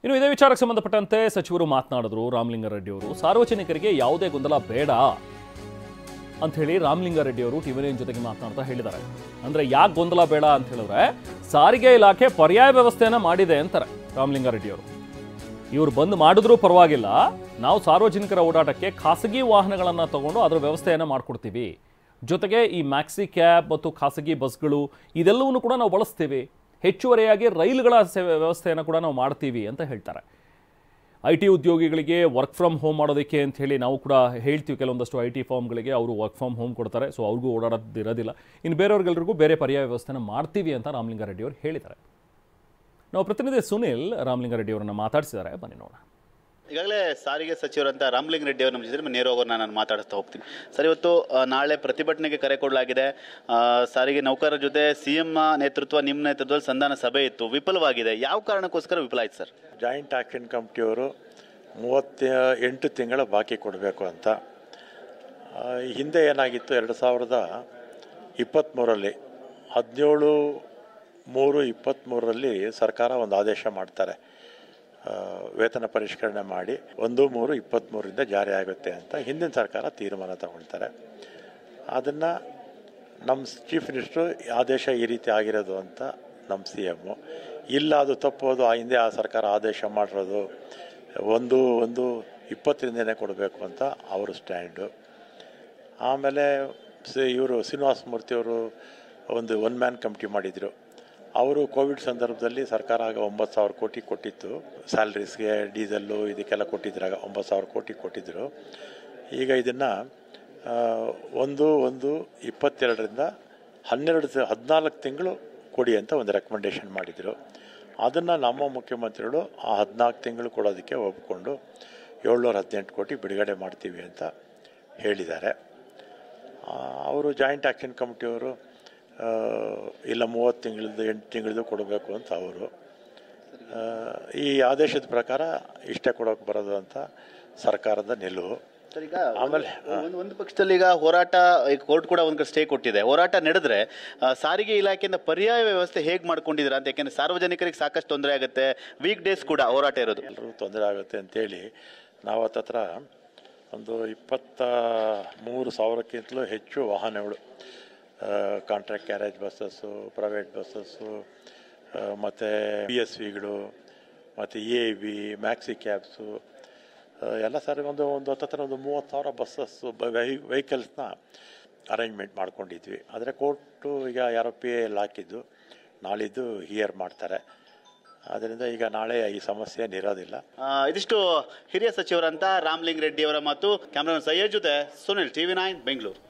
ಇನ್ನು ಇದೇ ವಿಚಾರಕ್ಕೆ ಸಂಬಂಧಪಟ್ಟಂತೆ ಸಚಿವರು ಮಾತನಾಡಿದ್ರು. ರಾಮಲಿಂಗಾರೆಡ್ಡಿ ಅವರು ಸಾರ್ವಜನಿಕರಿಗೆ ಯಾವುದೇ ಗೊಂದಲ ಬೇಡ ಅಂತ ಹೇಳಿ ರಾಮಲಿಂಗಾರೆಡ್ಡಿ ಅವರು ಟಿವಿ9 ಜೊತೆಗೆ ಮಾತನಾಡ್ತಾ ಹೇಳಿದ್ದಾರೆ. ಅಂದ್ರೆ ಯಾಕೆ ಗೊಂದಲ ಬೇಡ ಅಂತ ಹೇಳಿದ್ರೆ ಸಾರಿಗೆ ಇಲಾಖೆ ಪರ್ಯಾಯ ವ್ಯವಸ್ಥೆಯನ್ನ ಮಾಡಿದೆ ಅಂತಾರೆ ರಾಮಲಿಂಗಾರೆಡ್ಡಿ ಅವರು. ಇವರು ಬಂದ್ ಮಾಡಿದ್ರೂ ಪರವಾಗಿಲ್ಲ, ನಾವು ಸಾರ್ವಜನಿಕರ ಓಡಾಟಕ್ಕೆ ಖಾಸಗಿ ವಾಹನಗಳನ್ನ ತಗೊಂಡು ಅದರ ವ್ಯವಸ್ಥೆಯನ್ನ ಮಾಡ್ಕೊಡ್ತೀವಿ. ಜೊತೆಗೆ ಈ ಮ್ಯಾಕ್ಸಿ ಕ್ಯಾಬ್ ಮತ್ತು ಖಾಸಗಿ ಬಸ್ಗಳು ಇದೆಲ್ಲವನ್ನೂ ಕೂಡ ನಾವು ಬಳಸ್ತೀವಿ. ಹೆಚ್ಚುವರಿಯಾಗಿ ರೈಲುಗಳ ವ್ಯವಸ್ಥೆಯನ್ನು ಕೂಡ ನಾವು ಮಾಡ್ತೀವಿ ಅಂತ ಹೇಳ್ತಾರೆ. IT ಉದ್ಯೋಗಿಗಳಿಗೆ ವರ್ಕ್ ಫ್ರಮ್ ಹೋಮ್ ಮಾಡೋದಕ್ಕೆ ಅಂತ ಹೇಳಿ ನಾವು ಕೂಡ ಹೇಳ್ತೀವಿ. ಕೆಲವೊಂದಷ್ಟು IT ಫಾರ್ಮ್ಗಳಿಗೆ ಅವರು ವರ್ಕ್ ಫ್ರಮ್ ಹೋಮ್ ಕೊಡ್ತಾರೆ. ಸೊ ಅವ್ರಿಗೂ ಓಡಾಡೋದಿರೋದಿಲ್ಲ. ಇನ್ನು ಬೇರೆಯವ್ರಿಗೆಲ್ಲರಿಗೂ ಬೇರೆ ಪರ್ಯಾಯ ವ್ಯವಸ್ಥೆನ ಮಾಡ್ತೀವಿ ಅಂತ ರಾಮಲಿಂಗಾರೆಡ್ಡಿ ಅವರು ಹೇಳಿದ್ದಾರೆ. ನಾವು ಪ್ರತಿನಿಧಿ ಸುನಿಲ್ ರಾಮಲಿಂಗಾರೆಡ್ಡಿ ಅವರನ್ನ ಮಾತಾಡಿಸಿದ್ದಾರೆ, ಬನ್ನಿ ನೋಡೋಣ. ಈಗಾಗಲೇ ಸಾರಿಗೆ ಸಚಿವರಂತ ರಾಮಲಿಂಗಾರೆಡ್ಡಿ ಅವರು ನಮ್ಮ ಜೊತೆ ನೇರವಾಗಿ ನಾನು ಮಾತಾಡಿಸ್ತಾ ಹೋಗ್ತೀನಿ. ಸರ್, ಇವತ್ತು ನಾಳೆ ಪ್ರತಿಭಟನೆಗೆ ಕರೆ ಕೊಡಲಾಗಿದೆ. ಸಾರಿಗೆ ನೌಕರರ ಜೊತೆ CM ನೇತೃತ್ವ, ನಿಮ್ಮ ನೇತೃತ್ವದಲ್ಲಿ ಸಂಧಾನ ಸಭೆ ಇತ್ತು, ವಿಫಲವಾಗಿದೆ. ಯಾವ ಕಾರಣಕ್ಕೋಸ್ಕರ ವಿಫಲ ಆಯ್ತು ಸರ್? ಜಾಯಿಂಟ್ ಆಕ್ಷನ್ ಕಮಿಟಿಯವರು 38 ತಿಂಗಳ ಬಾಕಿ ಕೊಡಬೇಕು ಅಂತ. ಹಿಂದೆ ಏನಾಗಿತ್ತು, 2023ರಲ್ಲಿ 17/3/23ರಲ್ಲಿ ಸರ್ಕಾರ ಒಂದು ಆದೇಶ ಮಾಡ್ತಾರೆ, ವೇತನ ಪರಿಷ್ಕರಣೆ ಮಾಡಿ 1/3/23ರಿಂದ ಜಾರಿ ಆಗುತ್ತೆ ಅಂತ ಹಿಂದಿನ ಸರ್ಕಾರ ತೀರ್ಮಾನ ತಗೊಳ್ತಾರೆ. ಅದನ್ನು ನಮ್ಮ ಚೀಫ್ ಮಿನಿಸ್ಟ್ರು ಆದೇಶ ಈ ರೀತಿ ಆಗಿರೋದು ಅಂತ ನಮ್ಮ CM ಇಲ್ಲ, ಅದು ತಪ್ಪೋದು, ಹಿಂದೆ ಆ ಸರ್ಕಾರ ಆದೇಶ ಮಾಡಿರೋದು 1/1/20ರಿಂದನೇ ಕೊಡಬೇಕು ಅಂತ ಅವರು ಸ್ಟ್ಯಾಂಡು. ಆಮೇಲೆ ಇವರು ಶ್ರೀನಿವಾಸ ಮೂರ್ತಿಯವರು ಒಂದು ಒನ್ ಮ್ಯಾನ್ ಕಮಿಟಿ ಮಾಡಿದರು. ಅವರು ಕೋವಿಡ್ ಸಂದರ್ಭದಲ್ಲಿ ಸರ್ಕಾರ ಆಗ 9,000 ಕೋಟಿ ಕೊಟ್ಟಿತ್ತು, ಸ್ಯಾಲ್ರೀಸ್ಗೆ, ಡೀಸೆಲ್ಲು ಇದಕ್ಕೆಲ್ಲ ಕೊಟ್ಟಿದ್ರಾಗ 9,000 ಕೋಟಿ ಕೊಟ್ಟಿದ್ದರು. ಈಗ ಇದನ್ನು 1/1/22ರಿಂದ 14 ತಿಂಗಳು ಕೊಡಿ ಅಂತ ಒಂದು ರೆಕಮೆಂಡೇಶನ್ ಮಾಡಿದರು. ಅದನ್ನು ನಮ್ಮ ಮುಖ್ಯಮಂತ್ರಿಗಳು ಆ 14 ತಿಂಗಳು ಕೊಡೋದಕ್ಕೆ ಒಪ್ಪಿಕೊಂಡು 718 ಕೋಟಿ ಬಿಡುಗಡೆ ಮಾಡ್ತೀವಿ ಅಂತ ಹೇಳಿದ್ದಾರೆ. ಅವರು ಜಾಯಿಂಟ್ ಆ್ಯಕ್ಷನ್ ಕಮಿಟಿಯವರು ಇಲ್ಲ 30 ತಿಂಗಳದ್ದು 8 ತಿಂಗಳದ್ದು ಕೊಡಬೇಕು ಅಂತ ಅವರು. ಈ ಆದೇಶದ ಪ್ರಕಾರ ಇಷ್ಟೇ ಕೊಡೋಕೆ ಬರೋದು ಅಂತ ಸರ್ಕಾರದ ನಿಲುವು. ಈಗ ಆಮೇಲೆ ಒಂದು ಪಕ್ಷದಲ್ಲಿ ಈಗ ಹೋರಾಟ, ಕೋರ್ಟ್ ಕೂಡ ಒಂದು ಸ್ಟೇ ಕೊಟ್ಟಿದೆ. ಹೋರಾಟ ನಡೆದ್ರೆ ಸಾರಿಗೆ ಇಲಾಖೆಯಿಂದ ಪರ್ಯಾಯ ವ್ಯವಸ್ಥೆ ಹೇಗೆ ಮಾಡ್ಕೊಂಡಿದ್ದೀರಾ ಅಂತ? ಯಾಕೆಂದ್ರೆ ಸಾರ್ವಜನಿಕರಿಗೆ ಸಾಕಷ್ಟು ತೊಂದರೆ ಆಗುತ್ತೆ, ವೀಕ್ ಡೇಸ್ ಕೂಡ ಹೋರಾಟ ಇರೋದು, ಎಲ್ಲರೂ ತೊಂದರೆ ಆಗುತ್ತೆ ಅಂತೇಳಿ ನಾವು ಹತ್ತತ್ರ ಒಂದು 23,000ಕ್ಕಿಂತಲೂ ಹೆಚ್ಚು ವಾಹನಗಳು, contract carriage buses, private buses, ಮತ್ತು PSVಗಳು, ಮತ್ತು EAV, ಮ್ಯಾಕ್ಸಿ ಕ್ಯಾಬ್ಸು ಎಲ್ಲ ಸರಿ ಒಂದು ಹತ್ತತ್ರ ಒಂದು 30,000 ಬಸ್ಸಸ್ಸು ವೆಹಿಕಲ್ಸ್ನ ಅರೇಂಜ್ಮೆಂಟ್ ಮಾಡ್ಕೊಂಡಿದ್ವಿ. ಆದರೆ ಕೋರ್ಟು ಈಗ ಯಾರೋ PAL ಹಾಕಿದ್ದು, ನಾಳಿದ್ದು ಹಿಯರ್ ಮಾಡ್ತಾರೆ. ಅದರಿಂದ ಈಗ ನಾಳೆ ಈ ಸಮಸ್ಯೆ ಇರೋದಿಲ್ಲ. ಇದಿಷ್ಟು ಹಿರಿಯ ಸಚಿವರಂತ ರಾಮಲಿಂಗಾರೆಡ್ಡಿ ಅವರ ಮಾತು. ಕ್ಯಾಮ್ರಾಮನ್ ಸಯ್ಯದ್ ಜೊತೆ ಸುನಿಲ್, TV9 ಬೆಂಗಳೂರು.